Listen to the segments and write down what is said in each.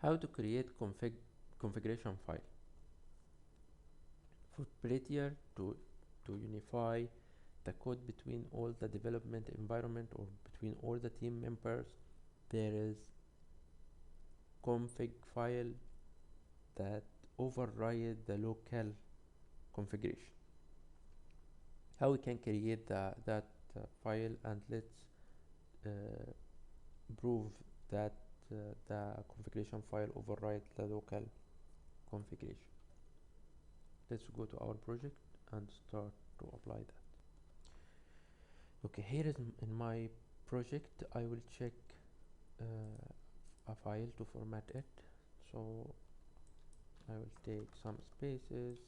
How to create configuration file for prettier to unify the code between all the development environment or between all the team members. There is config file that override the local configuration. How we can create that file, and let's prove that the configuration file override the local configuration. Let's go to our project and start to apply that. Okay, here is in my project. I will check a file to format it. So I will take some spaces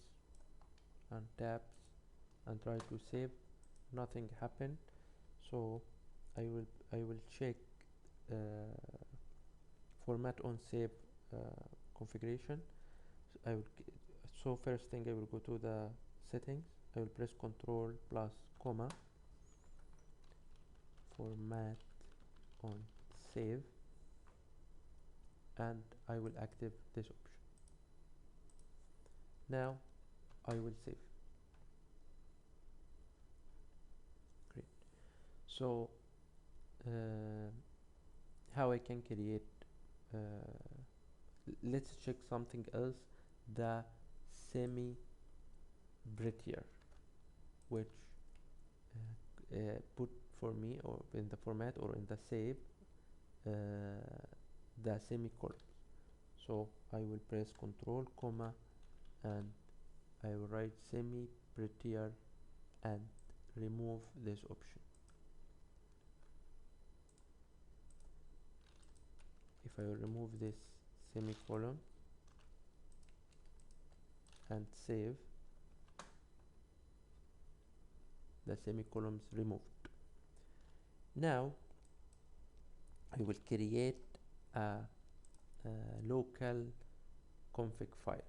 and tabs and try to save. Nothing happened, so I will check format on save configuration. So first thing, I will go to the settings. I will press Ctrl plus comma, format on save, and I will active this option. Now I will save. Great. So how I can create, let's check something else, the semi prettier, which put for me, or in the format or in the save, the semicolon. So I will press Ctrl comma and I will write semi prettier and remove this option. If I remove this semicolon and save, the semicolons removed. Now I will create a local config file.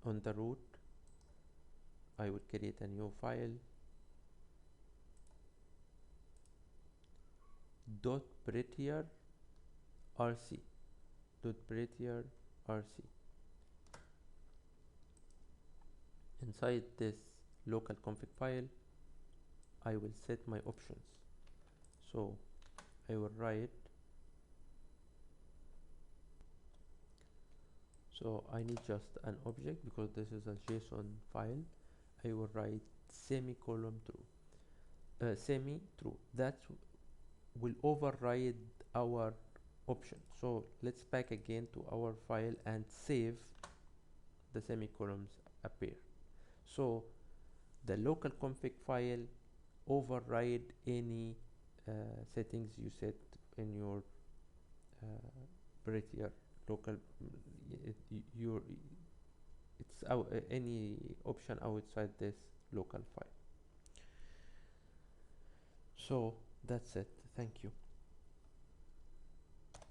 On the root, I will create a new file, .prettier rc, .prettier rc. Inside this local config file, I will set my options. So I will write, so I need just an object because this is a JSON file. I will write semicolon true, semi true. That will override our option. So let's back again to our file and save. The semicolons appear. So the local config file override any settings you set in your prettier local, it's any option outside this local file. So that's it. Thank you.